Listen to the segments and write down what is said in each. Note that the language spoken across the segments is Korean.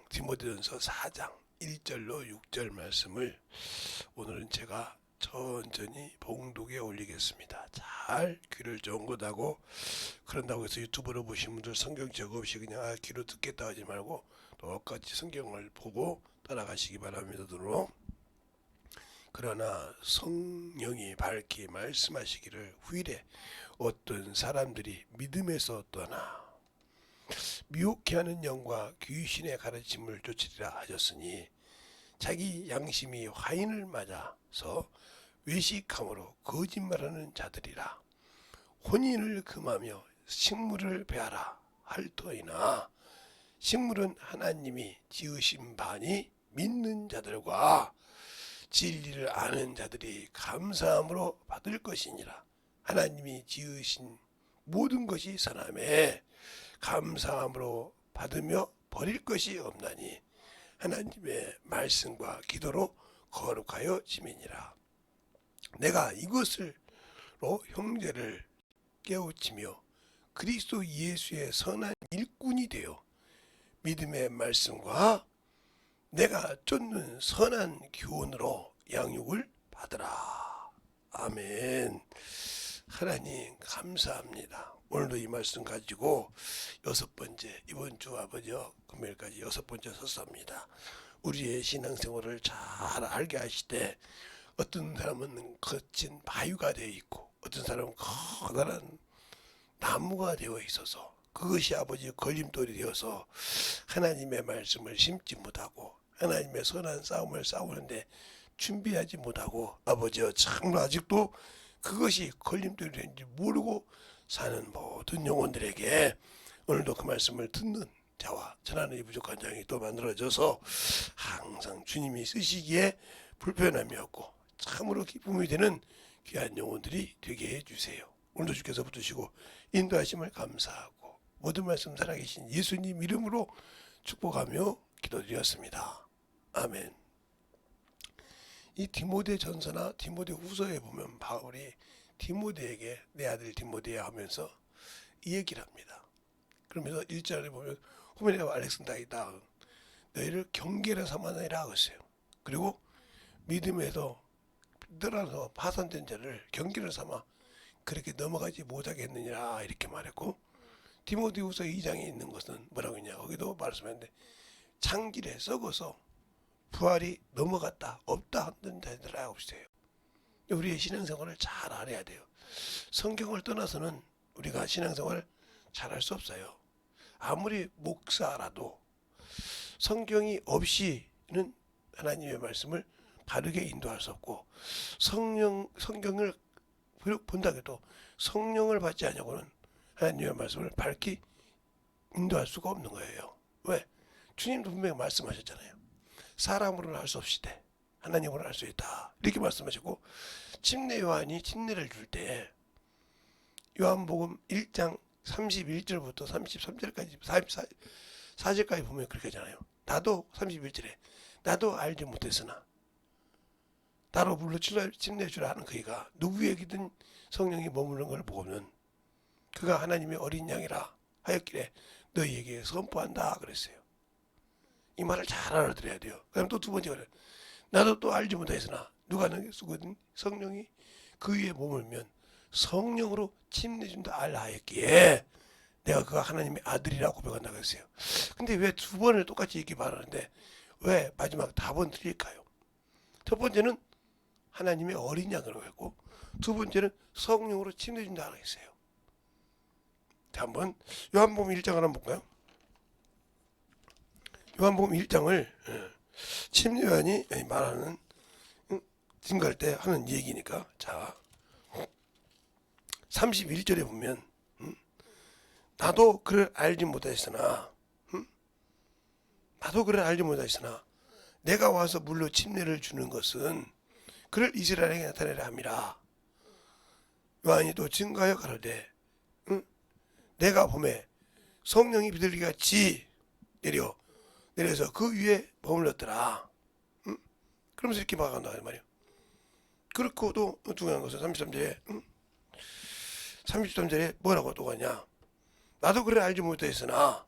디모데전서 4장 1절로 6절 말씀을 오늘은 제가 천천히 봉독에 올리겠습니다. 잘 귀를 쫑긋하고, 그런다고 해서 유튜브로 보신 분들 성경 적어 없이 그냥 귀로 듣겠다 하지 말고 똑같이 성경을 보고 따라가시기 바랍니다. 그러나 성령이 밝히 말씀하시기를 후일에 어떤 사람들이 믿음에서 떠나 미혹해 하는 영과 귀신의 가르침을 쫓으리라 하셨으니, 자기 양심이 화인을 맞아서 외식함으로 거짓말하는 자들이라. 혼인을 금하며 식물을 배하라 할 터이나, 식물은 하나님이 지으신 바니 믿는 자들과 진리를 아는 자들이 감사함으로 받을 것이니라. 하나님이 지으신 모든 것이 선함에 감사함으로 받으며 버릴 것이 없나니, 하나님의 말씀과 기도로 거룩하여 지매니라. 내가 이것으로 형제를 깨우치며 그리스도 예수의 선한 일꾼이 되어 믿음의 말씀과 내가 쫓는 선한 교훈으로 양육을 받으라. 아멘. 하나님 감사합니다. 오늘도 이 말씀 가지고 여섯 번째, 이번 주 아버지요 금요일까지 여섯 번째 설사입니다. 우리의 신앙생활을 잘 알게 하시되, 어떤 사람은 거친 바위가 되어 있고 어떤 사람은 커다란 나무가 되어 있어서 그것이 아버지 걸림돌이 되어서 하나님의 말씀을 심지 못하고 하나님의 선한 싸움을 싸우는데 준비하지 못하고, 아버지여 참으로 아직도 그것이 걸림돌이 되는지 모르고 사는 모든 영혼들에게 오늘도 그 말씀을 듣는 자와 전하는 이 부족한 자이 또 만들어져서 항상 주님이 쓰시기에 불편함이 없고 참으로 기쁨이 되는 귀한 영혼들이 되게 해주세요. 오늘도 주께서 붙드시고 인도하심을 감사하고 모든 말씀 살아계신 예수님 이름으로 축복하며 기도드렸습니다. 아멘. 이 디모데 전서나 디모데 후서에 보면 바울이 디모데에게 내 아들 디모데야 하면서 이 얘기를 합니다. 그러면서 1절에 보면 후메네와 알렉산더이다, 너희를 경계로 삼아내라 하셨어요. 그리고 믿음에서 떠나서 파산된 자를 경계로 삼아 그렇게 넘어가지 못하게 했느니라 이렇게 말했고, 디모데후서 2장에 있는 것은 뭐라고 했냐, 거기도 말씀했는데 창길에 썩어서 부활이 넘어갔다 없다 하는 자들아 없어요. 우리의 신앙생활을 잘 알아야 돼요. 성경을 떠나서는 우리가 신앙생활을 잘할 수 없어요. 아무리 목사라도 성경이 없이는 하나님의 말씀을 바르게 인도할 수 없고, 성경을 본다 해도 성령을 받지 않냐고는 하나님의 말씀을 밝히 인도할 수가 없는 거예요. 왜? 주님도 분명히 말씀하셨잖아요. 사람으로는 할 수 없이되 하나님으로 할 수 있다 이렇게 말씀하시고, 침례 요한이 침례를 줄 때 요한복음 1장 31절부터 33절까지 44절까지 보면 그렇게 하잖아요. 나도 31절에 나도 알지 못했으나 나로 불러 침례 주라 하는 그이가 누구에게든 성령이 머무는 걸 보면 그가 하나님의 어린 양이라 하였기에 너희에게 선포한다 그랬어요. 이 말을 잘 알아들어야 돼요. 그다음 또 두 번째, 나도 또 알지 못하였으나 누가 너에게 쓰거든 성령이 그 위에 머물면 성령으로 침례준다 알라 하였기에 내가 그가 하나님의 아들이라고 고백한다고 했어요. 근데 왜 두 번을 똑같이 이렇게 말하는데 왜 마지막 답은 틀릴까요? 첫 번째는 하나님의 어린 양이라고 했고, 두 번째는 성령으로 침례준다고 했어요. 자, 한번 요한복음 1장을 한번 볼까요? 요한복음 1장을 침례 요한이 말하는 증거할 때 하는 얘기니까, 자 31절에 보면 나도 그를 알지 못하였으나 내가 와서 물로 침례를 주는 것은 그를 이스라엘에게 나타내라 함이라. 요한이 또 증거하여 가로되 내가 보매 성령이 비둘기 같이 내려서 그 위에 머물렀더라. 그러면서 이렇게 막아간다 말이에요. 그렇고 또 중요한 것은 33절에 뭐라고 또 하냐, 나도 그를 알지 못했으나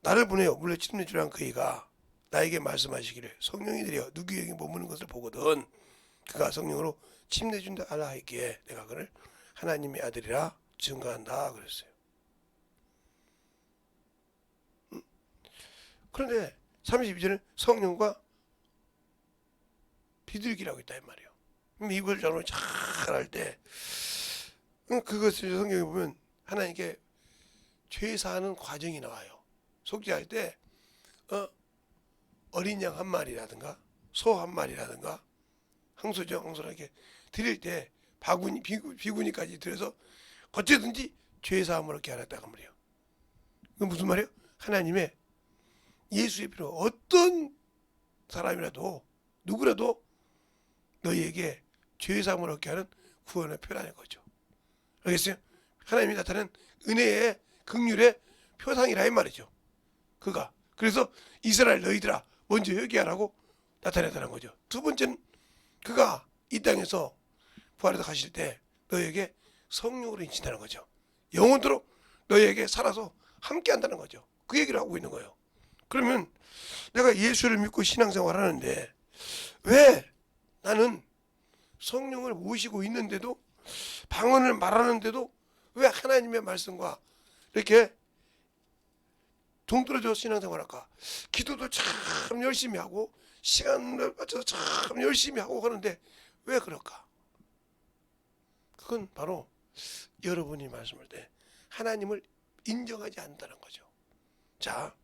나를 보내어 물리치는 줄한 그이가 나에게 말씀하시기를 성령이 내려 누구에게 머무는 것을 보거든 그가 성령으로 침내준다 알라 하기에 내가 그를 하나님의 아들이라 증거한다 그랬어요. 그런데 32절은 성령과 비둘기라고 있다 이 말이에요. 이걸 저는 잘할 때 그것을 성경에 보면 하나님께 죄 사하는 과정이 나와요. 속죄할 때 어린 양 한 마리라든가 소 한 마리라든가 항소죠. 항소를 이렇게 드릴 때 바구니 비구니까지 들여서 어쨌든지 죄 사함을 얻게 하랬다고 말이에요. 그건 무슨 말이에요? 하나님의 예수의 피로 어떤 사람이라도 누구라도 너희에게 죄 사함을 얻게 하는 구원의 표라는 거죠. 알겠어요? 하나님이 나타낸 은혜의 긍휼의 표상이라 이 말이죠. 그가 그래서 이스라엘 너희들아 먼저 회개하라고 나타냈다는 거죠. 두 번째는 그가 이 땅에서 부활해서 가실 때 너희에게 성령으로 인친다는 거죠. 영원토록 너희에게 살아서 함께 한다는 거죠. 그 얘기를 하고 있는 거예요. 그러면 내가 예수를 믿고 신앙생활 하는데 왜 나는 성령을 모시고 있는데도 방언을 말하는데도 왜 하나님의 말씀과 이렇게 동떨어져 신앙생활할까? 기도도 참 열심히 하고 시간을 맞춰서 참 열심히 하고 하는데 왜 그럴까? 그건 바로 여러분이 말씀할 때 하나님을 인정하지 않는다는 거죠. 자,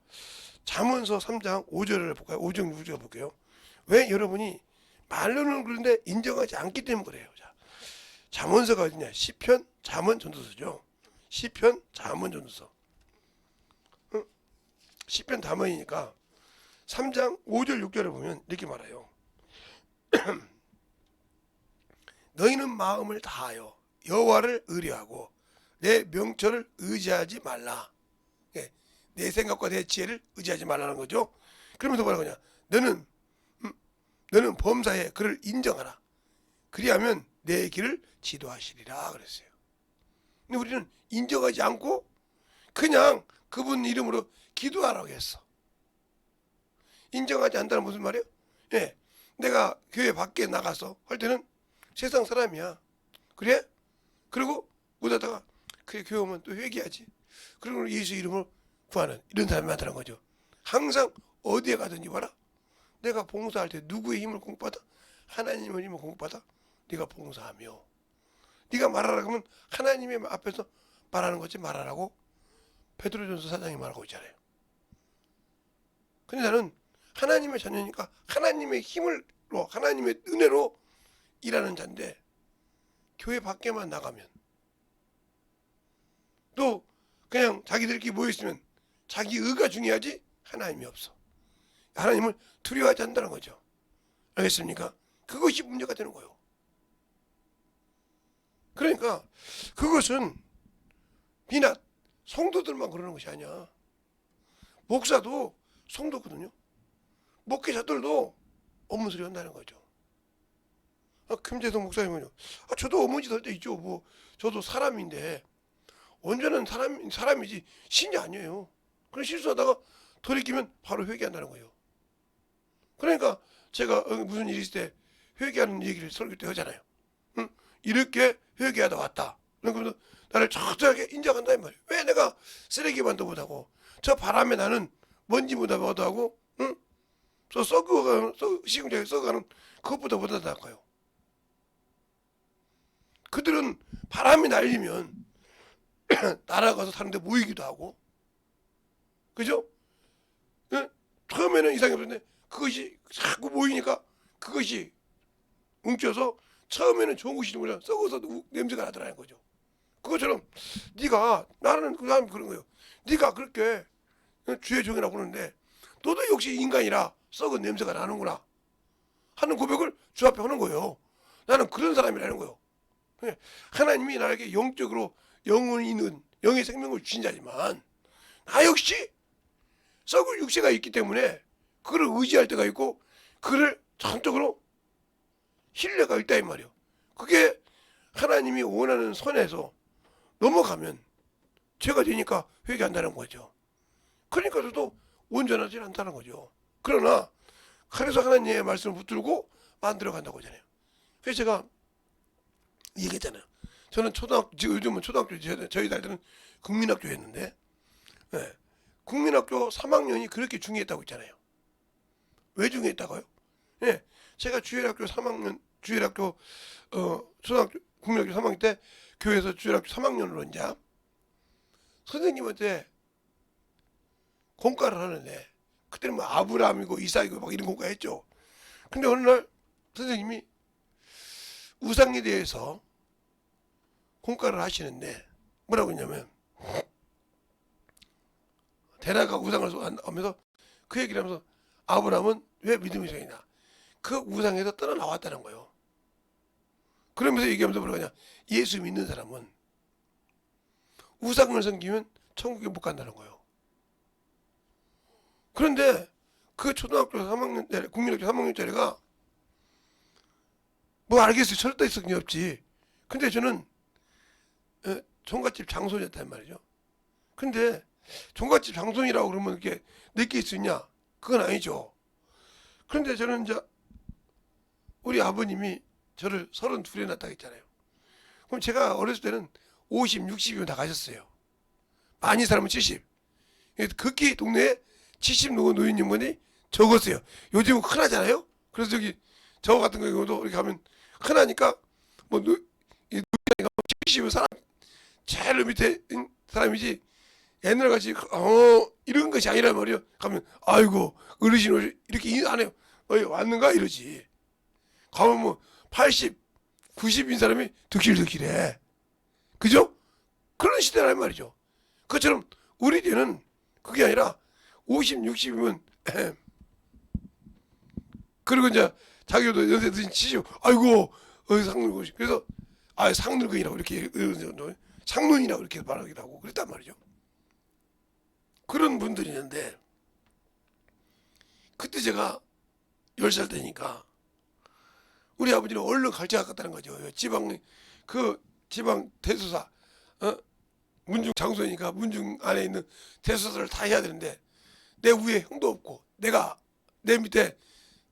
잠언서 3장 5절을 볼까요? 5절 6절 볼게요. 왜 여러분이 말로는 그런데 인정하지 않기 때문에 그래요. 자, 잠언서가 어디냐? 시편 잠언 전도서죠. 시편 잠언 전도서. 시편 잠언이니까 3장 5절 6절을 보면 이렇게 말해요. 너희는 마음을 다하여 여호와를 의뢰하고 내 명철을 의지하지 말라. 내 생각과 내 지혜를 의지하지 말라는 거죠. 그러면서 뭐라고 하냐? 너는 범사에 그를 인정하라. 그리하면 내 길을 지도하시리라 그랬어요. 근데 우리는 인정하지 않고 그냥 그분 이름으로 기도하라고 했어. 인정하지 않는다는 무슨 말이에요? 예, 내가 교회 밖에 나가서 할 때는 세상 사람이야. 그래? 그리고 못하다가 그래 교회 오면 또 회개하지. 그리고 예수 이름으로 구하는 이런 사람이 많다는 거죠. 항상 어디에 가든지 봐라. 내가 봉사할 때 누구의 힘을 공급받아? 하나님의 힘을 공급받아? 네가 봉사하며 네가 말하라 그러면 하나님의 앞에서 말하는 거지 말하라고 베드로전서 4장이 말하고 있잖아요. 근데 나는 하나님의 자녀니까 하나님의 힘으로 하나님의 은혜로 일하는 자인데 교회 밖에만 나가면 또 그냥 자기들끼리 모여있으면 자기 의가 중요하지 하나님이 없어. 하나님을 두려워하지 않는다는 거죠. 알겠습니까? 그것이 문제가 되는 거예요. 그러니까 그것은 비나 성도들만 그러는 것이 아니야. 목사도 성도거든요. 목회자들도 어문소리 한다는 거죠. 김재성 목사님은요. 저도 어머니 될 때 있죠. 뭐 저도 사람인데 언제는 사람이지 신이 아니에요. 그런 실수하다가 돌이키면 바로 회개한다는 거예요. 그러니까 제가 무슨 일이 있을 때 회개하는 얘기를 설교 때 하잖아요. 응? 이렇게 회개하다 왔다. 그러면서 나를 철저하게 인정한다 이 말이에요. 왜 내가 쓰레기만도 못하고 저 바람에 나는 먼지보다 못하고 응? 저 시궁장에 썩어가는 그것보다 못하다는 거예요. 그들은 바람이 날리면 날아가서 사는데 모이기도 하고 그죠? 응? 처음에는 이상이 없었는데 그것이 자꾸 모이니까 그것이 뭉쳐서 처음에는 좋은 것이 뭐냐 썩어서 냄새가 나더라는 거죠. 그것처럼 네가 나는 그 사람이 그런 거예요. 네가 그렇게 주의 종이라고 그러는데 너도 역시 인간이라 썩은 냄새가 나는구나 하는 고백을 주 앞에 하는 거예요. 나는 그런 사람이라는 거예요. 하나님이 나에게 영적으로 영혼이 있는 영의 생명을 주신 자지만 나 역시 썩을 육체가 있기 때문에 그를 의지할 때가 있고 그를 전적으로 신뢰가 있다 이 말이에요. 그게 하나님이 원하는 선에서 넘어가면 죄가 되니까 회개한다는 거죠. 그러니까 저도 온전하지 않다는 거죠. 그러나 그래서 하나님의 말씀을 붙들고 만들어 간다고 하잖아요. 그래서 제가 얘기했잖아요. 저는 지금 요즘은 초등학교, 저희 딸들은 국민학교였는데, 예, 국민학교 3학년이 그렇게 중요했다고 했잖아요. 왜 중요했다고요? 예, 제가 주일학교 3학년, 주일학교, 초등학교, 국민학교 3학년 때 교회에서 주일학교 3학년으로 이제 선생님한테 공과를 하는데, 그때는 뭐 아브라함이고 이삭이고 막 이런 공과 했죠. 근데 어느 날 선생님이 우상에 대해서 공과를 하시는데 뭐라고 했냐면, 데라가 우상을 하면서 그 얘기를 하면서 아브라함은 왜 믿음의 종이냐, 그 우상에서 떠나 나왔다는 거예요. 그러면서 얘기하면서 뭐라고 하냐, 예수 믿는 사람은 우상을 섬기면 천국에 못 간다는 거예요. 그런데 그 초등학교 3학년 때 국민학교 3학년짜리가 뭐 알겠어요. 철도 있을 게 없지. 근데 저는 종갓집 장손이었단 말이죠. 근데 종갓집 장손이라고 그러면 이렇게 느낄 수 있냐? 그건 아니죠. 그런데 저는 이제 우리 아버님이 저를 32에 낳았다고 했잖아요. 그럼 제가 어렸을 때는 50, 60이면 다 가셨어요. 많이 살면 70. 극히 동네에 70 노인님분이 적었어요. 요즘은 흔하잖아요. 그래서 저기 저 같은 경우도 이렇게 가면 흔하니까 뭐 이 70은 사람 제일 밑에 사람이지, 옛날 같이 이런 것이 아니란 말이요. 가면 아이고 어르신 이렇게 안 해요. 왔는가 이러지. 가면 뭐 80, 90인 사람이 득실득실해. 그죠? 그런 시대란 말이죠. 그처럼 우리 때는 그게 아니라 50, 60이면 그리고 이제 자기도 연세 드신 70, 아이고 상늙고, 그래서 상늙은이라고 이렇게 상눈이라고 이렇게 말하기도 하고 그랬단 말이죠. 그런 분들이 있는데, 그때 제가 10살 되니까 우리 아버지는 얼른 갈치 갔다는 거죠. 지방 대수사, 문중 장소니까 문중 안에 있는 대수사를 다 해야 되는데, 내 위에 형도 없고 내 밑에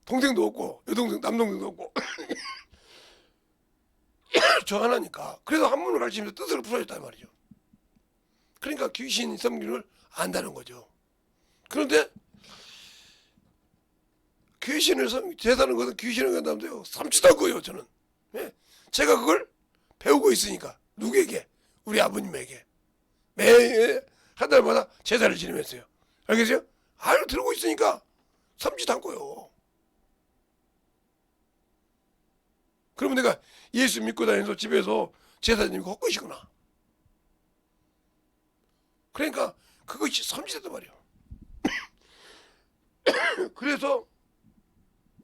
동생도 없고 여동생 남동생도 없고 저 하나니까, 그래서 한문을 가르치면서 뜻을 풀어줬단 말이죠. 그러니까 귀신 섬기를 안다는 거죠. 그런데 제사는 것은 귀신을 간다는데요, 삼치도 않고요 저는. 예? 제가 그걸 배우고 있으니까. 누구에게? 우리 아버님에게 매 한 달마다 제사를 지내면서요. 알겠어요? 들고 있으니까 삼치도 않고요. 그러면 내가 예수 믿고 다니면서 집에서 제사 지내고 헛것이구나. 그러니까 그것이 삼치됐단 말이에요. 그래서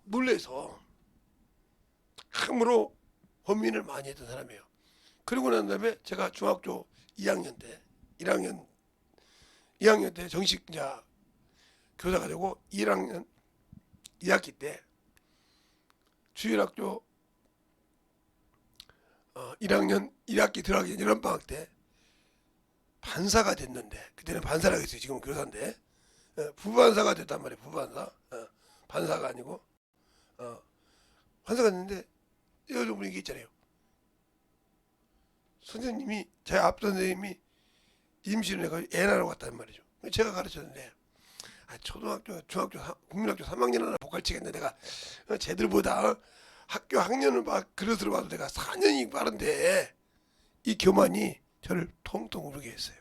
물레에서 함으로 헌민을 많이 했던 사람이에요. 그러고 난 다음에 제가 중학교 2학년 때 2학년 때 정식 이제 교사가 되고 1학년 2학기 때 주일학교 1학년 1학기 들어가기 전 여름방학 때 반사가 됐는데, 그때는 반사라고 했어요. 지금은 교사인데 부반사가 됐단 말이에요. 부반사. 반사가 아니고 반사가 됐는데, 여러분 얘기 있잖아요. 선생님이, 제 앞 선생님이 임신을 해가지고 애 낳으러 갔단 말이죠. 제가 가르쳤는데, 중학교, 국민학교 3학년 하나 못 가르치겠네. 내가 쟤들보다 학교 학년을 막 그릇으로 봐도 내가 4년이 빠른데 이 교만이 저를 통통 울게 했어요.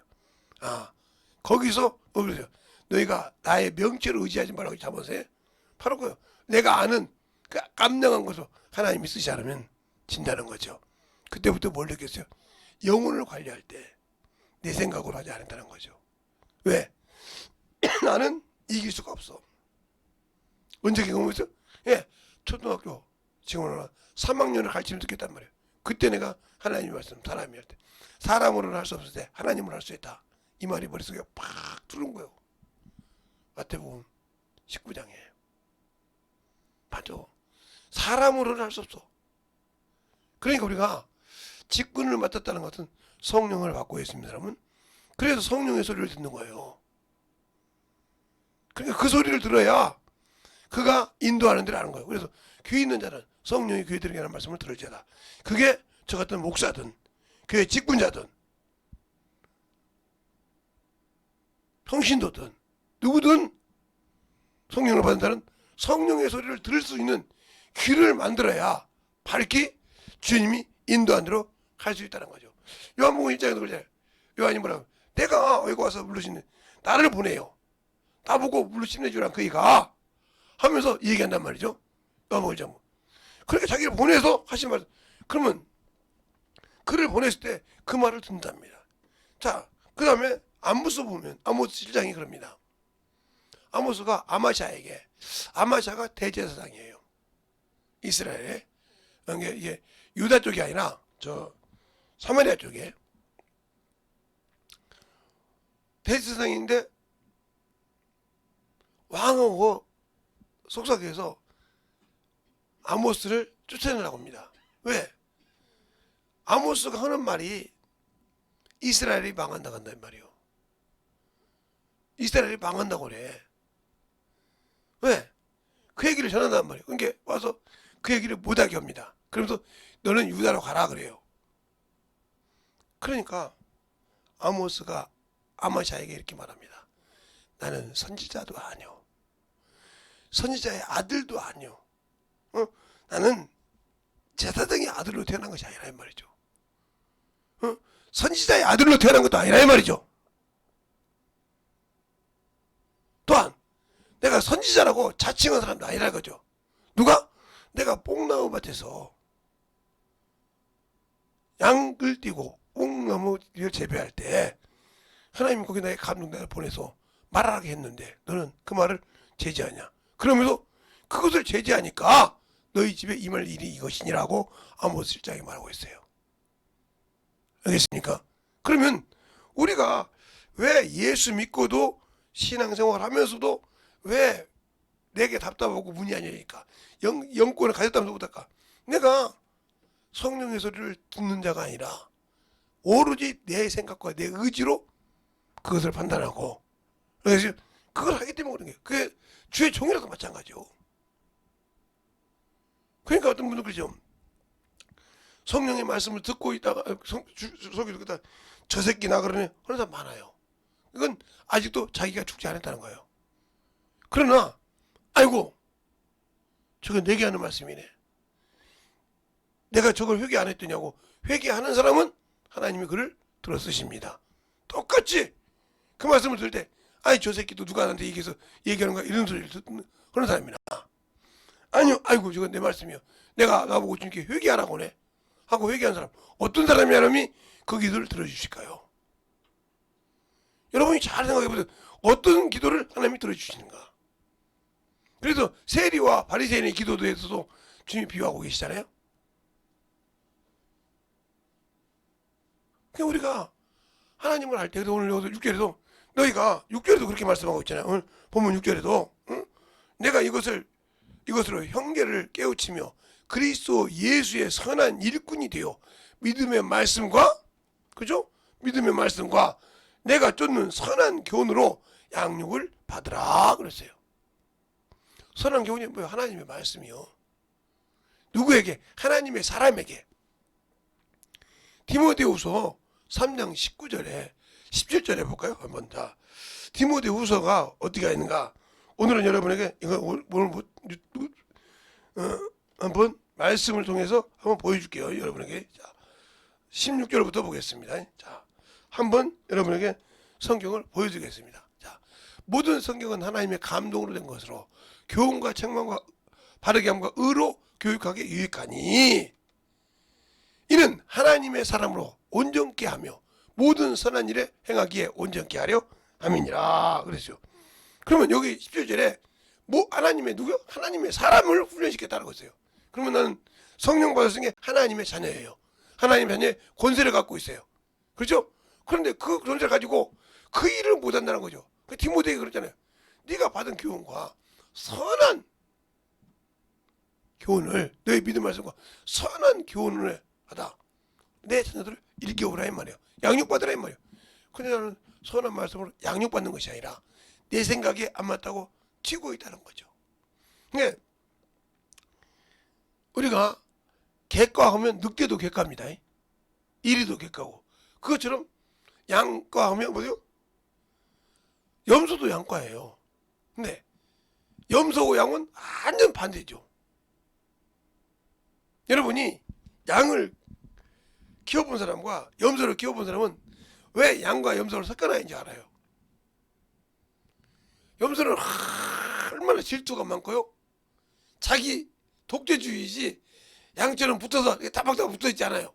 거기서 그러세요. 너희가 나의 명체를 의지하지 말라고 잡으세요. 바로 그요. 내가 아는 그 깜냥한 것을 하나님이 쓰지 않으면 진다는 거죠. 그때부터 뭘 느꼈어요? 영혼을 관리할 때 내 생각으로 하지 않았다는 거죠. 왜? 나는 이길 수가 없어. 언제 경험했어? 예, 초등학교 지금 3학년을 가르치면 듣겠단 말이에요. 그때 내가 하나님의 말씀, 사람이 할 때, 사람으로는 할 수 없을 때 하나님으로 할 수 있다. 이 말이 머릿속에 팍 들어온 거예요. 마태복음 19장에. 맞아. 사람으로는 할 수 없어. 그러니까 우리가 직분을 맡았다는 것은 성령을 받고 있습니다, 여러분. 그래서 성령의 소리를 듣는 거예요. 그러니까 그 소리를 들어야 그가 인도하는 대로 하는 거예요. 그래서 귀 있는 자는 성령이 귀에 들게 하는 말씀을 들을지어다. 그게 저 같은 목사든 교회 직분자든 성신도든 누구든 성령을 받은 자는 성령의 소리를 들을 수 있는 귀를 만들어야 밝히 주님이 인도한 대로 갈 수 있다는 거죠. 요한복음 1장에도 그러잖아요. 요한이 뭐라고? 내가 여기 와서 물르시는 나를 보내요. 나보고 물르시는 주란 그이가 하면서 얘기한단 말이죠. 요한복음 1장. 그렇게 자기를 보내서 하신 말. 그러면 그를 보냈을 때 그 말을 듣는답니다. 자, 그 다음에 아모스 보면 아모스 7장이 그럽니다. 아모스가 아마샤에게, 아마샤가 대제사장이에요. 이스라엘에. 이게 유다 쪽이 아니라 저 사마리아 쪽에 대제사장인데 왕하고 속삭여서 아모스를 쫓아내라고 합니다. 왜? 아모스가 하는 말이 이스라엘이 망한다고 한단 말이에요. 이스라엘이 망한다고 그래. 왜? 그 얘기를 전한단 말이에요. 그러니까 와서 그 얘기를 못하게 합니다. 그러면서 너는 유다로 가라 그래요. 그러니까 아모스가 아마샤에게 이렇게 말합니다. 나는 선지자도 아니오. 선지자의 아들도 아니오. 나는 제사장의 아들로 태어난 것이 아니라 이 말이죠. 선지자의 아들로 태어난 것도 아니라 이 말이죠. 또한 내가 선지자라고 자칭한 사람도 아니라 거죠. 누가? 내가 뽕나무 밭에서 양을 띄고 뽕나무를 재배할 때 하나님이 거기 나의 감동자를 보내서 말하게 했는데 너는 그 말을 제지하냐. 그러면서 그것을 제지하니까 너희 집에 임할 일이 이것이니라고 아모스 1장에 말하고 있어요. 알겠습니까? 그러면 우리가 왜 예수 믿고도 신앙생활 하면서도 왜 내게 답답하고 문이 아니니까 영권을 가졌다면서 못할까? 내가 성령의 소리를 듣는 자가 아니라 오로지 내 생각과 내 의지로 그것을 판단하고 그래서 그걸 하기 때문에 그런 거예요. 그게 주의 종이라도 마찬가지요. 그러니까 어떤 분은 그러죠. 성령의 말씀을 듣고 있다가 속이 듣다가 저 새끼 나 그러네 그런 사람 많아요. 이건 아직도 자기가 죽지 않았다는 거예요. 그러나 아이고 저건 내게 하는 말씀이네. 내가 저걸 회개 안 했더냐고. 회개하는 사람은 하나님이 그를 들어 쓰십니다. 똑같이 그 말씀을 들을 때 아이 저 새끼도 누가 나한테 얘기해서 얘기하는 거야 이런 소리를 듣는 그런 사람이나 아니요 아이고 저건 내 말씀이요. 내가 나보고 주님께 회개하라고 해 하고 회개한 사람 어떤 사람이 그 기도를 들어주실까요? 여러분이 잘 생각해보세요. 어떤 기도를 하나님이 들어주시는가. 그래서 세리와 바리새인의 기도에서도 주님이 비유하고 계시잖아요. 그러니까 우리가 하나님을 할 때 오늘 여기서 6절에도 너희가 6절에도 그렇게 말씀하고 있잖아요. 오늘 본문 6절에도 응? 내가 이것으로 형제를 깨우치며 그리스도 예수의 선한 일꾼이 되어 믿음의 말씀과 그죠? 믿음의 말씀과 내가 쫓는 선한 교훈으로 양육을 받으라 그랬어요. 선한 교훈이 뭐예요? 하나님의 말씀이요. 누구에게? 하나님의 사람에게. 디모데후서 3장 19절에 17절에 볼까요? 한번 다. 디모데후서가 어디가 있는가? 오늘은 여러분에게 이거 오늘 한번 말씀을 통해서 한번 보여줄게요. 여러분에게. 자, 16절부터 보겠습니다. 자, 한번 여러분에게 성경을 보여드리겠습니다. 자, 모든 성경은 하나님의 감동으로 된 것으로 교훈과 책망과 바르게 함과 의로 교육하게 유익하니 이는 하나님의 사람으로 온전케 하며 모든 선한 일에 행하기에 온전케 하려 함이니라 그랬어요. 그러면 여기 17절에 뭐 하나님의 누구요? 하나님의 사람을 훈련시켰다는 거예요. 그러면 나는 성령 받았으니 하나님의 자녀예요. 하나님의 자녀의 권세를 갖고 있어요. 그렇죠? 그런데 그 권세를 가지고 그 일을 못한다는 거죠. 그 디모데에게 그랬잖아요. 네가 받은 교훈과 선한 교훈을 너의 믿음 말씀과 선한 교훈을 하다. 내 자녀들을 일깨우라 이 말이에요. 양육받으라 이 말이에요. 근데 나는 선한 말씀으로 양육받는 것이 아니라 내 생각에 안 맞다고 튀고 있다는 거죠. 그러니까 우리가 객과하면 늑대도 객과입니다. 이리도 객과고, 그것처럼 양과하면 뭐죠? 염소도 양과예요. 근데 염소하고 양은 완전 반대죠. 여러분이 양을 키워본 사람과 염소를 키워본 사람은 왜 양과 염소를 섞어놔야지 알아요. 염소는 얼마나 질투가 많고요. 자기 독재주의지, 양처럼 붙어서 따박따박 붙어있지 않아요.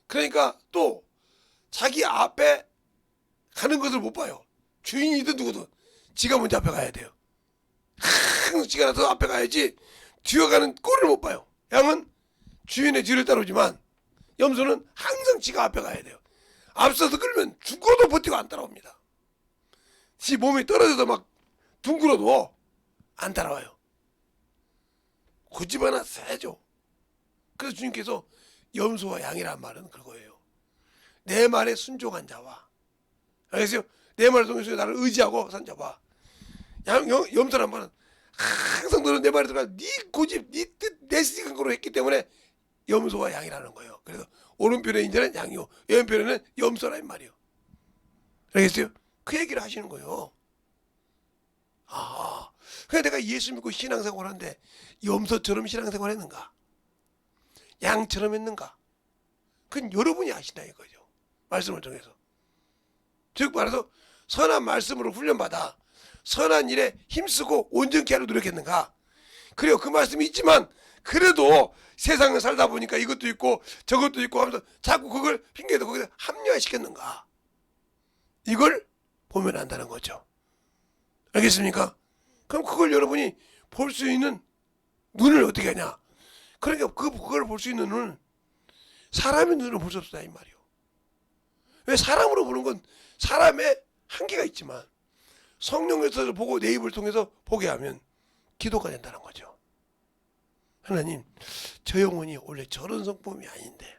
그러니까 또 자기 앞에 가는 것을 못 봐요. 주인이든 누구든 지가 먼저 앞에 가야 돼요. 항상 지가 나서 앞에 가야지 뒤에 가는 꼴을 못 봐요. 양은 주인의 뒤를 따르지만 염소는 항상 지가 앞에 가야 돼요. 앞서서 끌면 죽어도 버티고 안 따라옵니다. 지 몸이 떨어져서 막 둥글어도 안 따라와요. 고집 하나 세죠. 그래서 주님께서 염소와 양이란 말은 그거예요. 내 말에 순종한 자와, 알겠어요? 내 말을 통해서 나를 의지하고 산 자와, 염소란 말은 항상 너는 내 말에 들어가 네 고집, 네 뜻, 내 생각으로 했기 때문에 염소와 양이라는 거예요. 그래서 오른편에 이제는 양이요, 왼편에는 염소라는 말이요. 알겠어요? 그 얘기를 하시는 거예요. 아, 그래 내가 예수 믿고 신앙생활 하는데 염소처럼 신앙생활 했는가? 양처럼 했는가? 그건 여러분이 아신다 이거죠. 말씀을 통해서. 즉 말해서 선한 말씀으로 훈련받아 선한 일에 힘쓰고 온전케 하려 노력했는가? 그래요. 그 말씀이 있지만 그래도 세상을 살다 보니까 이것도 있고 저것도 있고 하면서 자꾸 그걸 핑계대고 거기다 합리화시켰는가? 이걸 보면 안다는 거죠. 알겠습니까? 그럼 그걸 여러분이 볼 수 있는 눈을 어떻게 하냐? 그러니까 그걸 볼 수 있는 눈은 사람의 눈으로 볼 수 없다 이 말이요. 왜? 사람으로 보는 건 사람의 한계가 있지만 성령에서 보고 내 입을 통해서 보게 하면 기도가 된다는 거죠. 하나님, 저 영혼이 원래 저런 성품이 아닌데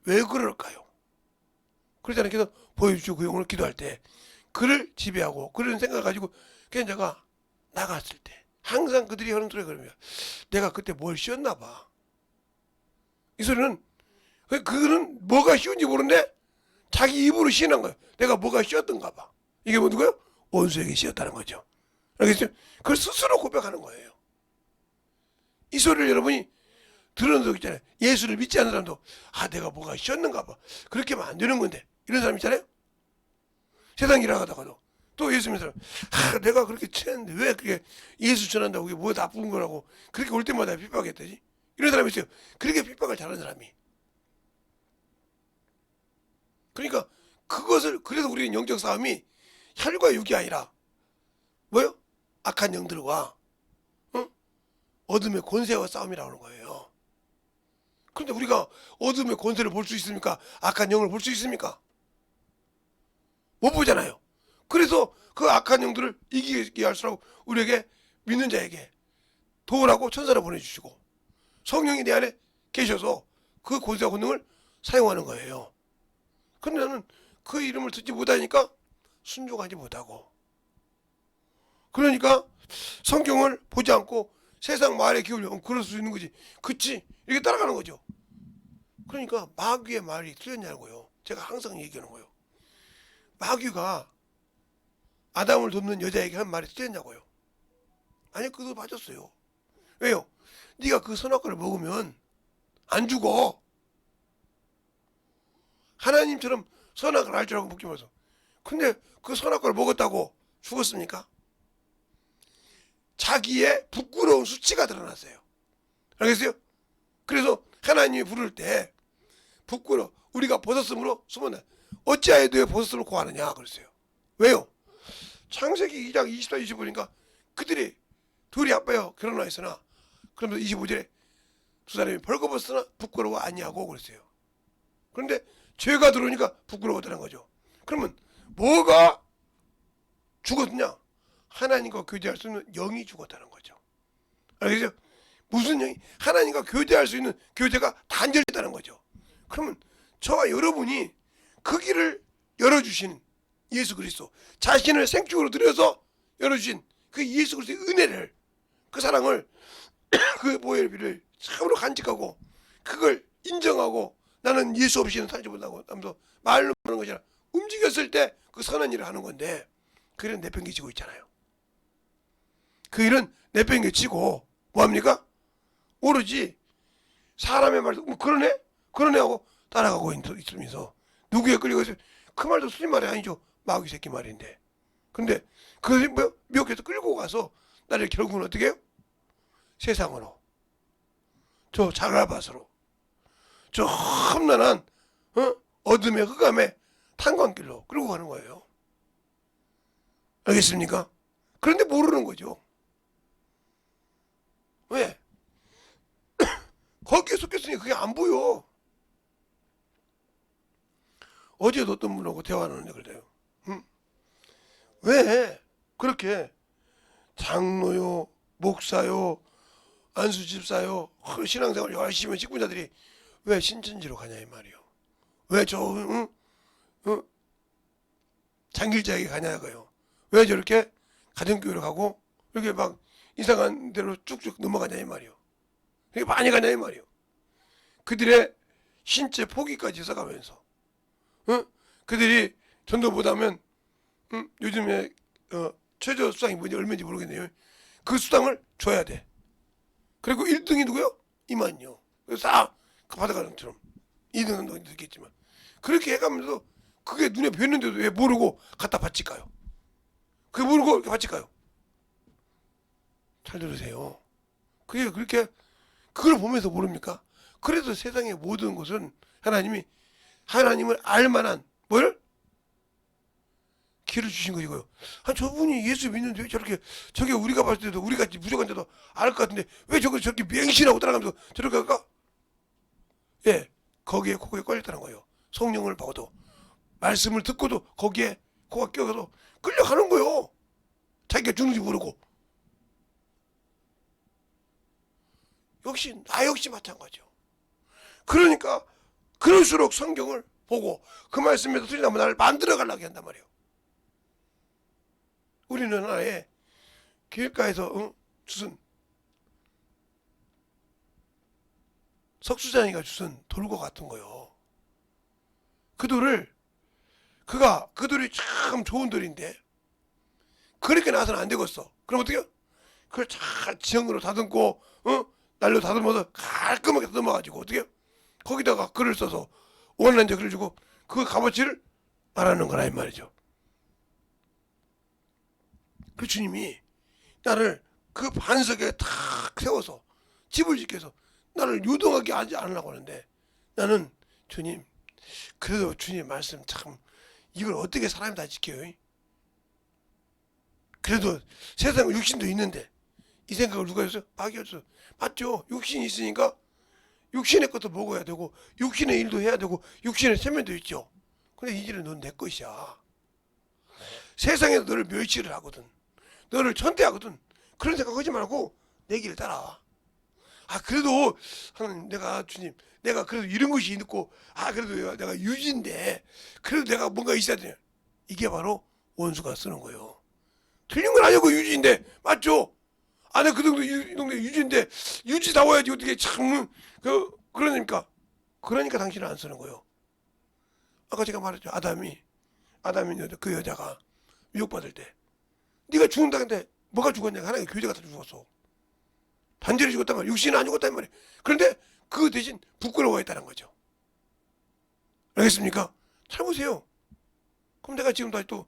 왜 그럴까요? 그러잖아요. 그래서 보여주시고 그 영혼을 기도할 때 그를 지배하고 그런 생각을 가지고 걔네가 나갔을 때 항상 그들이 하는 소리가 그러면 내가 그때 뭘 씌웠나 봐. 이 소리는 그거는 뭐가 씌운지 모르는데 자기 입으로 시인한 거예요. 내가 뭐가 씌웠던가 봐. 이게 뭐고요? 원수에게 씌웠다는 거죠. 알겠죠? 그걸 스스로 고백하는 거예요. 이 소리를 여러분이 들은 적 있잖아요. 예수를 믿지 않는 사람도 내가 뭐가 씌웠는가 봐. 그렇게 하면 안 되는 건데 이런 사람 있잖아요. 세상 일하다가도 또 예수 믿는 사람 내가 그렇게 취했는데 왜 그게 예수 전한다고 그게 뭐 나쁜 거라고 그렇게 올 때마다 핍박했다지. 이런 사람이 있어요. 그렇게 핍박을 잘하는 사람이. 그러니까 그것을 그래서 우리는 영적 싸움이 혈과 육이 아니라 뭐요? 악한 영들과 어둠의 권세와 싸움이라고 하는 거예요. 그런데 우리가 어둠의 권세를 볼 수 있습니까? 악한 영을 볼 수 있습니까? 못 보잖아요. 그래서 그 악한 영들을 이기게 할수록 우리에게 믿는 자에게 도우라고 천사를 보내주시고 성령이 내 안에 계셔서 그 권세와 권능을 사용하는 거예요. 그런데 나는 그 이름을 듣지 못하니까 순종하지 못하고, 그러니까 성경을 보지 않고 세상 말에 기울려면 그럴 수 있는 거지. 그치? 이렇게 따라가는 거죠. 그러니까 마귀의 말이 틀렸냐고요. 제가 항상 얘기하는 거예요. 마귀가 아담을 돕는 여자에게 한 말이 틀렸냐고요. 아니 그도 맞았어요. 왜요? 네가 그 선악과를 먹으면 안 죽어. 하나님처럼 선악을 알 줄 알고 먹지 마서. 근데 그 선악과를 먹었다고 죽었습니까? 자기의 부끄러운 수치가 드러났어요. 알겠어요? 그래서 하나님이 부를 때 부끄러워 우리가 벗었으므로 숨었나 어찌하여 너의 벗었음을 고하느냐 그랬어요. 왜요? 창세기 2장 24, 25니까 그들이 둘이 아빠여 결혼하였으나 그러면서 25절에 두 사람이 벌거벗으나 부끄러워 아니하고 그랬어요. 그런데 죄가 들어오니까 부끄러웠다는 거죠. 그러면 뭐가 죽었냐? 하나님과 교제할 수 있는 영이 죽었다는 거죠. 알겠죠? 무슨 영이? 하나님과 교제할 수 있는 교제가 단절됐다는 거죠. 그러면 저와 여러분이 그 길을 열어주신 예수 그리스도 자신을 생축으로 들여서 열어주신 그 예수 그리스도의 은혜를, 그 사랑을, 그 보혈의 피를 참으로 간직하고 그걸 인정하고 나는 예수 없이는 살지 못하고 하면서 말로 하는 것이 아니라 움직였을 때 그 선한 일을 하는 건데 그 일은 내팽개치고 있잖아요. 그 일은 내팽개치고 뭐합니까? 오로지 사람의 말도 그러네? 그러네 하고 따라가고 있으면서 누구에 끌리고 있어요? 그 말도 틀린 말이 아니죠. 마귀 새끼 말인데. 근데 그것이 뭐 미혹해서 끌고 가서 나를 결국은 어떻게 해요? 세상으로, 저 자갈밭으로, 저 험난한 어둠의 흑암의 탄광길로 끌고 가는 거예요. 알겠습니까? 그런데 모르는 거죠. 왜? 거기에 속했으니 그게 안 보여. 어제도 어떤 분하고 대화하는데 그래요. 왜 그렇게 장로요, 목사요, 안수집사요, 신앙생활 열심히 한 직분자들이 왜 신천지로 가냐 이 말이요. 왜 저 장길자에게 가냐고요. 왜 저렇게 가정교회로 가고 이렇게 막 이상한 대로 쭉쭉 넘어가냐 이 말이요. 이렇게 많이 가냐 이 말이요. 그들의 신체 포기까지 써가면서 그들이 전도보다면 요즘에 최저 수당이 뭔지 얼마인지 모르겠네요. 그 수당을 줘야 돼. 그리고 1등이 누구요? 이만요. 그래서 다 받아가는 것처럼 2등은 너 느꼈지만 그렇게 해가면서 그게 눈에 뵈는데도 왜 모르고 갖다 바칠까요? 그게 모르고 이렇게 바칠까요? 잘 들으세요. 그게 그렇게 그걸 보면서 모릅니까? 그래서 세상의 모든 것은 하나님을 알만한 뭘? 길을 주신 거이고요. 저분이 예수 믿는데 왜 저렇게 저게 우리가 봤을 때도 우리같이 무조건 돼도 알 것 같은데 왜 저렇게 맹신하고 따라가면서 저렇게 할까? 예, 거기에 코에 걸렸다는 거예요. 성령을 봐도 말씀을 듣고도 거기에 코가 껴서 끌려가는 거예요. 자기가 죽는지 모르고. 나 역시 마찬가지요. 그러니까 그럴수록 성경을 보고 그 말씀에서 틀리다면 나를 만들어 가려고 한단 말이에요. 우리는 아예 길가에서 주슨 석수장이가 주슨 돌과 같은 거요. 그 돌을 그 돌이 참 좋은 돌인데 그렇게 나서는 안 되겠어. 그럼 어떻게 해요? 그걸 잘 지형으로 다듬고 날로 다듬어서 깔끔하게 다듬어가지고 어떻게 해요? 거기다가 글을 써서 원하는 글을 주고 그 값어치를 말하는 거라 이 말이죠. 그 주님이 나를 그 반석에 탁 세워서 집을 짓게 해서 나를 요동하게 하지 않으려고 하는데 나는 주님, 그래도 주님 말씀 참 이걸 어떻게 사람이 다 지켜요? 그래도 세상에 육신도 있는데 이 생각을 누가 했어요? 마귀였어. 맞죠? 육신이 있으니까 육신의 것도 먹어야 되고 육신의 일도 해야 되고 육신의 세면도 있죠. 근데 이제는 넌 내 것이야. 세상에서 너를 멸시를 하거든. 너를 천대하거든. 그런 생각하지 말고 내 길을 따라와. 그래도 하나님, 주님 내가 그래도 이런 것이 있고 그래도 내가 유지인데 그래도 내가 뭔가 있어야 돼. 이게 바로 원수가 쓰는 거예요. 틀린 건 아니고 유지인데 맞죠? 내가 그 정도 유지인데 유지다워야지 어떻게 참 그러니까 당신은 안 쓰는 거예요. 아까 제가 말했죠. 아담이 그 여자가 미혹받을 때 네가 죽는다는데 뭐가 죽었냐? 하나님 교제가 다 죽었어. 단절히 죽었단 말이야. 육신은 안 죽었단 말이야. 그런데 그 대신 부끄러워했다는 거죠. 알겠습니까? 잘 보세요. 그럼 내가 지금 다시 또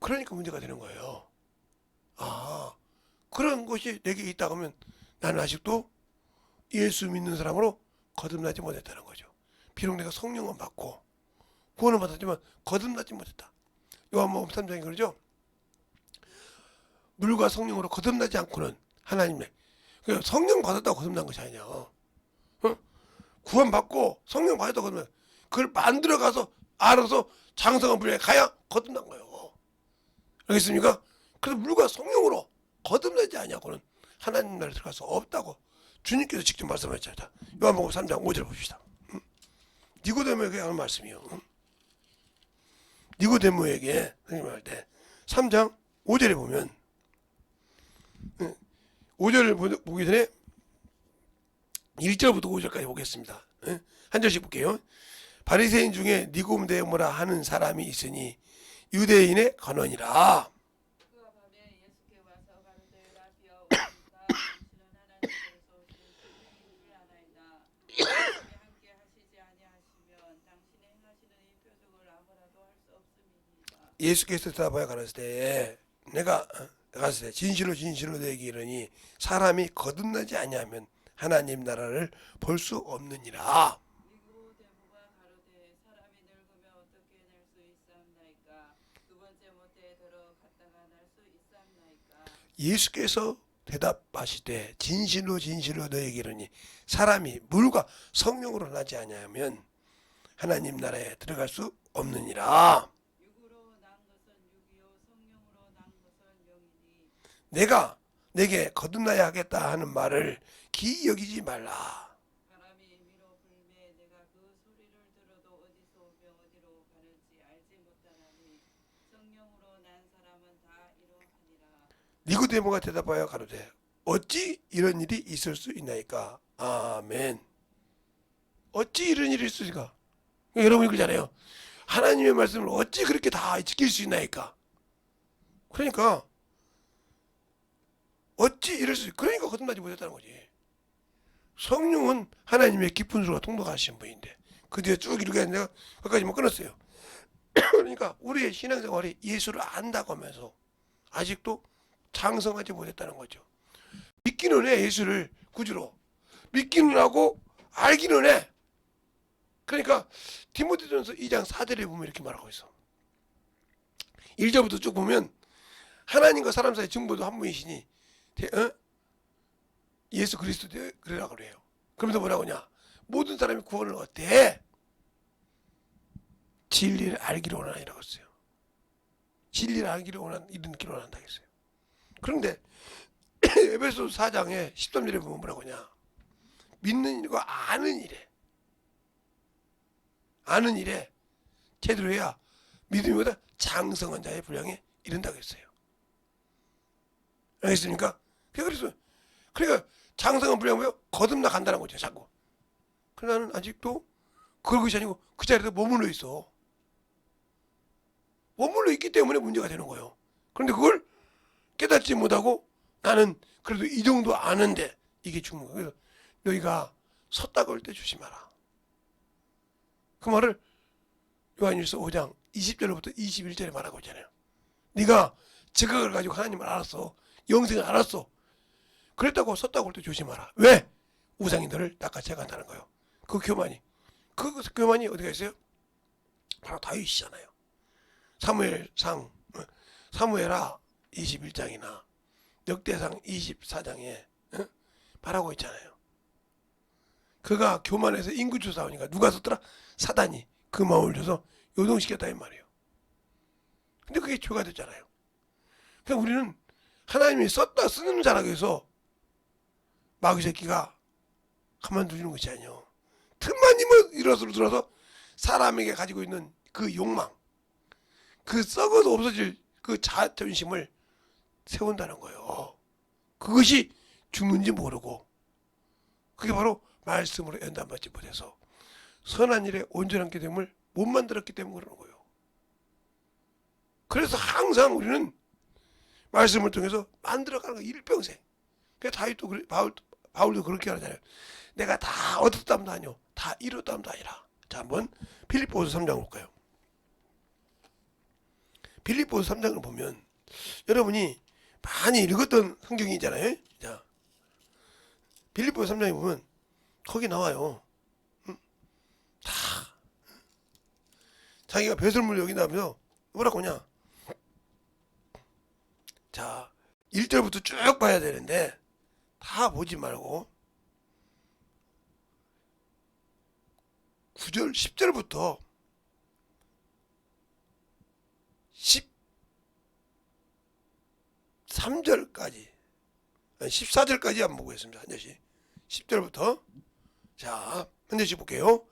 그러니까 문제가 되는 거예요. 그런 것이 내게 있다 그러면 나는 아직도 예수 믿는 사람으로 거듭나지 못했다는 거죠. 비록 내가 성령은 받고 구원은 받았지만 거듭나지 못했다. 요한복음 3장에 그러죠. 물과 성령으로 거듭나지 않고는 하나님의 성령 받았다고 거듭난 것이 아니냐. 구원 받고 성령 받았다고 거듭난 그걸 만들어 가서 알아서 장성한 분야에 가야 거듭난 거예요. 알겠습니까? 그래서 물과 성령으로 거듭나지 않냐고는 하나님 나라에 들어갈 수 없다고 주님께서 직접 말씀하셨다. 요한복음 3장 5절 봅시다. 니고데모에게 하는 말씀이요. 니고데모에게 선생님 할 때 3장 5절에 보면 5절을 보기 전에 1절부터 5절까지 보겠습니다. 한 절씩 볼게요. 바리새인 중에 니고데모라 하는 사람이 있으니 유대인의 관원이라. 그가 밤에 예수께 와서 가로되 라비여 우리가 당신은 하나님께서 오신 그분인 줄 아나이다. 당신이 함께 하시지 아니하시면 당신의 행하시는 이 표적을 아무라도 할 수 없음이니이다. 예수께서 대답하여 가라사대 내가 가라사대 진실로 진실로 너희에게 이르니 사람이 거듭나지 아니하면 하나님 나라를 볼 수 없느니라. 니고데모가 가로되 사람이 늙으면 어떻게 날 수 있사옵나이까? 두 번째 모태에 들어갔다가 날 수 있사옵나이까? 예수께서 대답하시되 진실로 진실로 너희에게 이르니 사람이 물과 성령으로 나지 아니하면 하나님 나라에 들어갈 수 없느니라. 육으로 난 것은 육이요 성령으로 난 것은 영이니 내가 내게 거듭나야 하겠다 하는 말을 기이 여기지 말라. 바람이 위로 불매 내가 그 소리를 들어도 어디서 오며 어디로 가는지 알지 못하나니 성령으로 난 사람은 다 이러하니라. 니고데모가 대답하여 가로되 어찌 이런 일이 있을 수 있나이까. 아멘. 어찌 이런 일이 있을 수가. 여러분이 그러잖아요. 하나님의 말씀을 어찌 그렇게 다 지킬 수 있나이까. 그러니까 어찌 이럴 수 그러니까 거듭나지 못했다는 거지. 성령은 하나님의 깊은 수가 통독하신 분인데 그 뒤에 쭉 이렇게 내가 거기까지 못 끊었어요. 그러니까 우리의 신앙생활이 예수를 안다고 하면서 아직도 장성하지 못했다는 거죠. 믿기는 해. 예수를 구주로 믿기는 하고 알기는 해. 그러니까 디모데전서 2장 4절에 보면 이렇게 말하고 있어. 1절부터 쭉 보면 하나님과 사람 사이의 증보도 한 분이시니 예수 그리스도 그러라고 그래요. 그러면서 뭐라고 하냐? 모든 사람이 구원을 얻되 진리를 알기를 원하니라고 했어요. 진리를 알기를 이르기를 원한다 했어요. 그런데 에베소 4장에 13절에 보면 뭐라고 하냐? 믿는 일과 아는 일에 제대로 해야 믿음보다 장성한 자의 분량에 이른다고 했어요. 알겠습니까? 그래서 그러니까 장성한 분량이 뭐예요? 거듭나 간다는 거죠. 자꾸. 그러나 나는 아직도 그럴 것이 아니고 그 자리에서 머물러 있어. 머물러 있기 때문에 문제가 되는 거예요. 그런데 그걸 깨닫지 못하고 나는 그래도 이 정도 아는데 이게 죽는 거예요. 그래서 너희가 섰다고 할 때 조심하라. 그 말을 요한일서 5장 20절부터 21절에 말하고 있잖아요. 네가 지각을 가지고 하나님을 알았어. 영생을 알았어. 그랬다고 섰다고 할 때 조심하라. 왜? 우상이 너를 낚아채 간다는 거예요. 그 교만이. 그 교만이 어디가 있어요? 바로 다윗이잖아요. 사무엘하 21장이나 역대상 24장에 말하고 있잖아요. 그가 교만해서 인구조 싸우니까 누가 썼더라? 사단이 그 마음을 줘서 요동시켰다 이 말이에요. 근데 그게 죄가 됐잖아요. 그러니까 우리는 하나님이 썼다 쓰는 자라고 해서 마귀 새끼가 가만두는 것이 아니요. 틈만 일어서 들어서 사람에게 가지고 있는 그 욕망, 그 썩어도 없어질 그 자존심을 세운다는 거예요. 그것이 죽는지 모르고 그게 바로 말씀으로 연단받지 못해서 선한 일에 온전한 기됨을 못 만들었기 때문에 그러는 거예요. 그래서 항상 우리는 말씀을 통해서 만들어가는 거예요. 일평생. 그러니까 다윗도 바울도 그렇게 하잖아요. 내가 다 얻었다면도 아니요. 다 이뤘다면도 아니라. 자, 한번 빌립보서 3장 볼까요? 빌립보서 3장을 보면 여러분이 많이 읽었던 성경이잖아요. 자, 빌립보서 3장에 보면 거기 나와요. 다 자기가 배설물 여기 나오면서 뭐라고 하냐? 자, 1절부터 쭉 봐야 되는데 다 보지 말고 9절, 10절부터 13절까지 14절까지 한번 보겠습니다. 한 절씩 10절부터 자, 한 절씩 볼게요.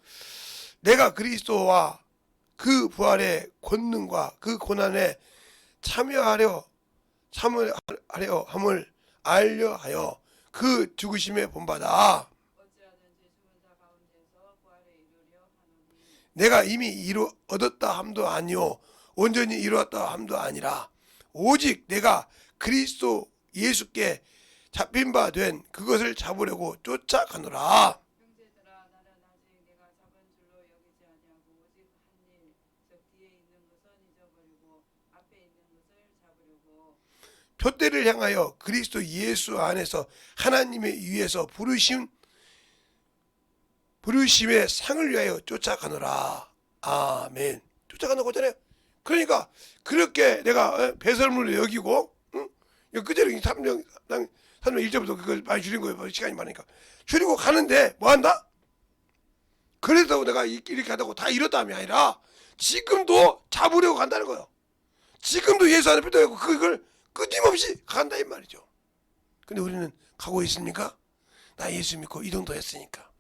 내가 그리스도와 그 부활의 권능과 그 고난의 참여하려 함을 알려하여 그 죽으심에 본받아 어찌하든지 죽은 자 가운데서 부활에 이르려 하노니 내가 이미 얻었다 함도 아니요 온전히 이루었다 함도 아니라 오직 내가 그리스도 예수께 잡힌 바 된 그것을 잡으려고 쫓아가노라. 형제들아 나는 아직 내가 잡은 줄로 여기지 아니하고 오직 한 일 즉 뒤에 있는 것은 잊어버리고 앞에 있는 것을 잡으려고 표대를 향하여 그리스도 예수 안에서 하나님의 위에서 부르심의 상을 위하여 쫓아가노라. 아멘. 쫓아가는 거잖아요. 그러니까 그렇게 내가 배설물을 여기고, 응? 그대로 3명 1절부터 그걸 많이 줄인 거예요. 시간이 많으니까 줄이고 가는데 뭐 한다? 그래서 내가 이렇게 하다고 다 이뤘다함이 아니라 지금도 잡으려고 간다는 거예요. 지금도 예수 안에 붙어있고 그걸 끊임없이 간다 이 말이죠. 근데 우리는 가고 있습니까? 나 예수 믿고 이 정도 했으니까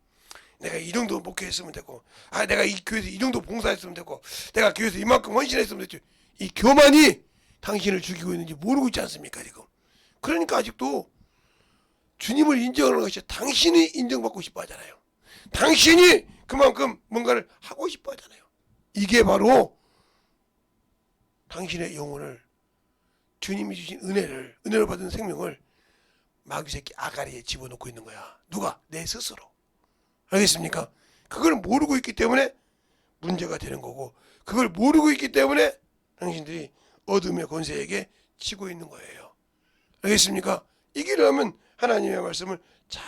내가 이 정도 목회했으면 되고, 내가 이 교회에서 이 정도 봉사했으면 되고, 내가 교회에서 이만큼 헌신했으면 됐지. 이 교만이 당신을 죽이고 있는지 모르고 있지 않습니까 지금? 그러니까 아직도 주님을 인정하는 것이 당신이 인정받고 싶어 하잖아요. 당신이 그만큼 뭔가를 하고 싶어 하잖아요. 이게 바로 당신의 영혼을, 주님이 주신 은혜로 받은 생명을 마귀 새끼 아가리에 집어넣고 있는 거야. 누가? 내 스스로. 알겠습니까? 그걸 모르고 있기 때문에 문제가 되는 거고, 그걸 모르고 있기 때문에 당신들이 어둠의 권세에게 치고 있는 거예요. 알겠습니까? 이기려면 하나님의 말씀을 잘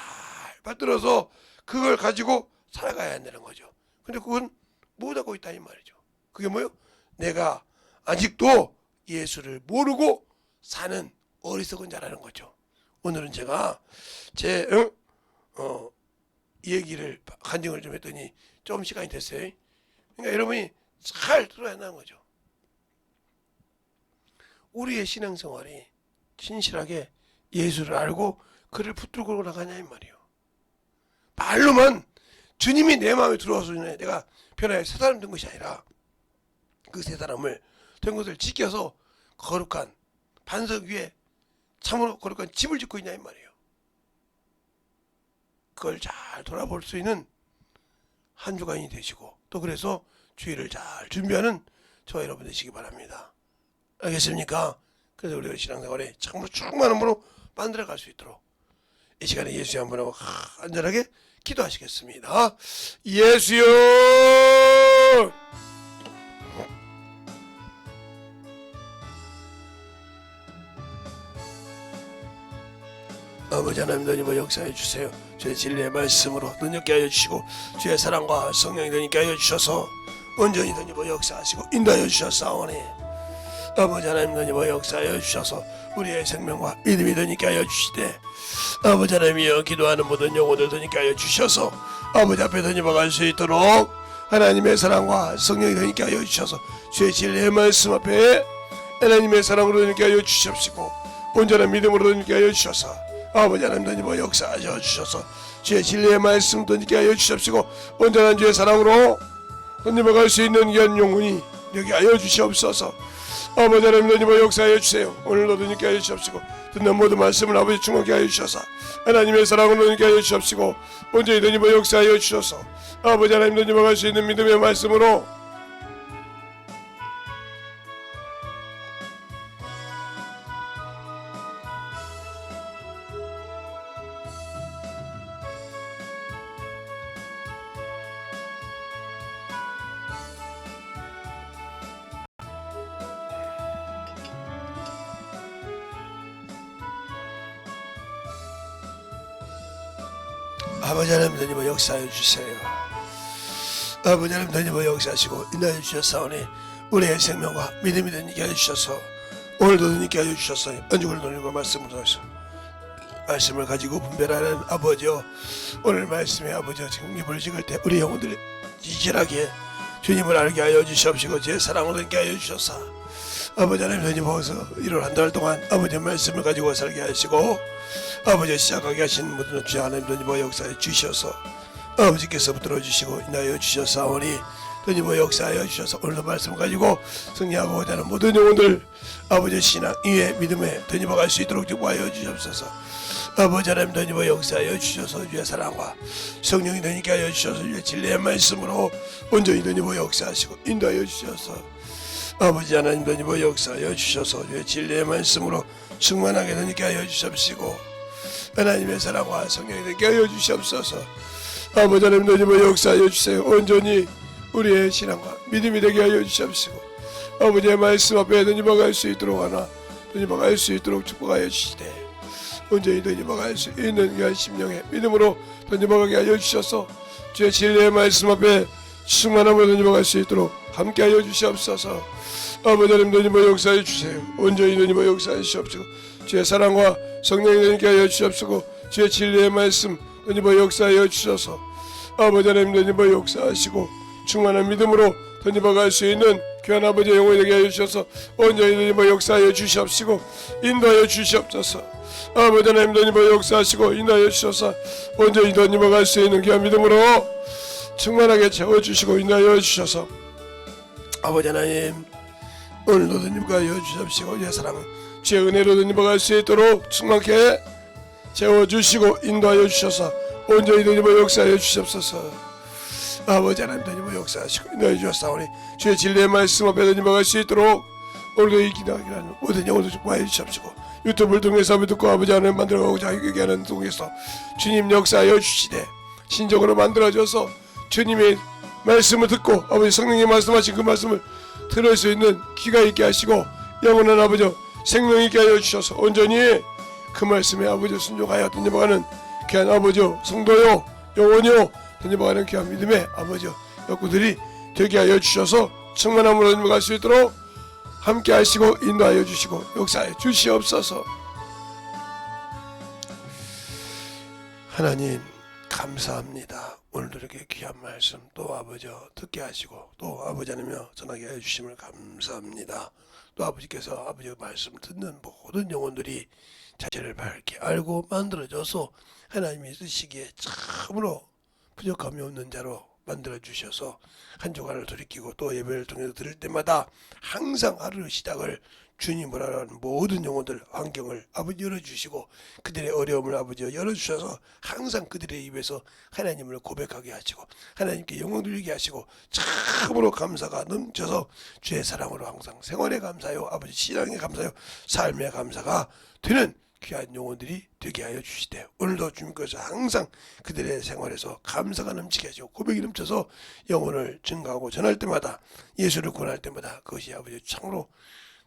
받들어서 그걸 가지고 살아가야 한다는 거죠. 근데 그건 못하고 있다 이 말이죠. 그게 뭐예요? 내가 아직도 예수를 모르고 사는 어리석은 자라는 거죠. 오늘은 제가 제 얘기를 간증을 좀 했더니 좀 시간이 됐어요. 그러니까 여러분이 잘 들어야 한다는 거죠. 우리의 신앙생활이 진실하게 예수를 알고 그를 붙들고 나가냐 이 말이에요. 말로만 주님이 내 마음에 들어와서 내가 변화의 새 사람 된 것이 아니라 그 새 사람을 된 것을 지켜서 거룩한 반석 위에 참으로 거룩한 집을 짓고 있냐 이 말이에요. 그걸 잘 돌아볼 수 있는 한 주간이 되시고, 또 그래서 주일을 잘 준비하는 저와 여러분 되시기 바랍니다. 알겠습니까? 그래서 우리가 신앙생활에 참으로 충만한 분으로 만들어갈 수 있도록 이 시간에 예수의 한 분하고 안전하게 기도하시겠습니다. 예수여, 아버지 하나님, 너희와 역사해 주세요. 주의 진리의 말씀으로 능력케 하여 주시고, 주의 사랑과 성령이 능력케 하여 주셔서 온전히 너희와 역사하시고 인도하여 주셨사오니, 아버지 하나님, 너희와 역사하여 주셔서 우리의 생명과 믿음이 너희께 하여 주시되, 아버지 하나님이여, 기도하는 모든 영혼들 너희께 하여 주셔서 아버지 앞에 너희와 갈 수 있도록 하나님의 사랑과 성령이 너희께 하여 주셔서 주의 진리의 말씀 앞에 하나님의 사랑으로 너희께 하여 주십시고, 온전한 믿음으로 너희께 하여 주셔서 아버지 하나님, 너희와 역사하여 주셔서 주의 진리의 말씀 너희께 하여 주십시고, 온전한 주의 사랑으로 너희와 갈 수 있는 귀한 영혼이 여기 하여 주시옵소서. 아버지 하나님, 너희와 역사하여 주세요. 오늘도 너희께 하여 주십시고, 듣는 모든 말씀을 아버지 충만케 하여 주셔서 하나님의 사랑으로 너희께 하여 주십시고, 온전히 너희와 역사하여 주셔서 아버지 하나님, 너희와 갈 수 있는 믿음의 말씀으로 아버지 하나님, 너희와 역사하여 주세요. 아버지 하나님, 너희와 역사하시고 인도하여 주셨사오니 우리의 생명과 믿음이 되게 하여 주셔서 오늘도 너희께 하여 주셔서 언죽을 노리고 말씀을 가지고 분별하는 아버지여, 오늘 말씀에 아버지여 지금 입을 찍을 때 우리 영혼들이 지질하게 주님을 알게 하여 주시옵시고, 제 사랑으로 되게 하여 주셔서 아버지 하나님, 너희 보고서 1월 한 달 동안 아버지의 말씀을 가지고 살게 하시고, 아버지 시작하게 하신 모든 주 하나님, 너희 역사에 주셔서 아버지께서 붙들어 주시고 인하여 주셨사오니 더니버 역사하여 주셔서 오늘도 말씀 가지고 승리하고자 하는 모든 영혼들 아버지 신앙 위에 믿음에 더니버 갈 수 있도록 축복하여 주시옵소서. 아버지 하나님 더니버 역사하여 주셔서 주의 사랑과 성령이 더니게 하여 주셔서 주의 진리의 말씀으로 온전히 더니버 역사하시고 인도하여 주셔서 아버지 하나님 더니버 역사하여 주셔서 주의 진리의 말씀으로 충만하게 더니게 하여 주시옵시고 하나님의 사랑과 성령이 더니게 하여 주시옵소서. 아버지 하나님 더니버 역사하여 주세요. 온전히 우리의 신앙과 믿음이 되게 하여 주시옵시고 아버지의 말씀 앞에 더니버 갈 수 있도록 하나 더니버 갈 수 있도록 축복하여 주시되 온전히 더니버 갈 수 있는 귀한 심령의 믿음으로 더니버 가게 하여 주셔서 주의 진리의 말씀 앞에 충만함으로 더니버 갈 수 있도록 함께 하여 주시옵소서. 아버지 하나님 더니버 역사해 주세요. 온전히 더니버 역사해 주시옵시고 주의 사랑과 성령이 더니게 하여 주시옵시고 주의 진리의 말씀 더니버 역사하여 주셔서 아버지 하나님 더니버 역사하시고 충만한 믿음으로 더니버 갈 수 있는 귀한 아버지의 영혼이 되게 하여 주셔서 온전히 더니버 역사하여 주시옵시고 인도하여 주시옵소서. 아버지 하나님 더니버 역사하시고 인도하여 주셔서 온전히 더니버 갈 수 있는 귀한 믿음으로 충만하게 채워주시고 인도하여 주셔서 아버지 하나님 오늘도 더니버 하여 주시옵시고 주의 사랑 주의 은혜로 더니버 갈 수 있도록 충만하게 채워주시고 인도하여 주셔서 온전히 더니버 역사하여 주시옵소서. 아버지 하나님 더니버 역사하시고 인도하여 주셨사오니 주의 진리의 말씀 앞에 더니버 갈 수 있도록 오늘도 이 기도하기를 모든 영혼도 축복하여 주시옵시고 유튜브를 통해서 듣고 아버지 하나님 만들어가고자 하는 속에서 주님 역사하여 주시되 신적으로 만들어져서 주님의 말씀을 듣고 아버지 성령이 말씀하신 그 말씀을 들을 수 있는 귀가 있게 하시고 영원한 아버지 생명 있게 하여 주셔서 온전히 그 말씀에 아버지 순종하여 더니버가는 귀한 아버지 성도요 영혼이요 더니버가는 귀한 믿음의 아버지 여구들이 되게 하여 주셔서 충만함으로 더니버갈 수 있도록 함께 하시고 인도하여 주시고 역사해 주시옵소서. 하나님 감사합니다. 오늘도 이렇게 귀한 말씀 또 아버지 듣게 하시고 또 아버지 하나며 전하게 해주심을 감사합니다. 또 아버지께서 아버지 말씀 듣는 모든 영혼들이 자체를 밝게 알고 만들어져서 하나님이 쓰시기에 참으로 부족함이 없는 자로 만들어주셔서 한 주간을 돌이키고 또 예배를 통해서 들을 때마다 항상 하루 시작을 주님으로 하는 모든 영혼들 환경을 아버지 열어주시고 그들의 어려움을 아버지 열어주셔서 항상 그들의 입에서 하나님을 고백하게 하시고 하나님께 영광 돌리게 하시고 참으로 감사가 넘쳐서 주의 사랑으로 항상 생활에 감사요 아버지 신앙에 감사요 삶에 감사가 되는 귀한 영혼들이 되게 하여 주시되 오늘도 주님께서 항상 그들의 생활에서 감사가 넘치게 하시고 고백이 넘쳐서 영혼을 증가하고 전할 때마다 예수를 권할 때마다 그것이 아버지 참으로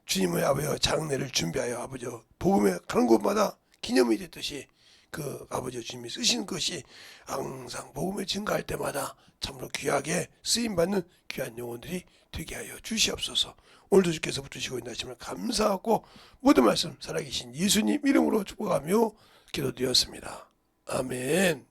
주님의 아버지 장례를 준비하여 아버지 복음에 가는 곳마다 기념이 됐듯이 그 아버지 주님이 쓰신 것이 항상 복음에 증가할 때마다 참으로 귀하게 쓰임받는 귀한 영혼들이 되게 하여 주시옵소서. 오늘도 주께서 붙으시고 있는 하심을 감사하고 모든 말씀 살아계신 예수님 이름으로 축복하며 기도드렸습니다. 아멘.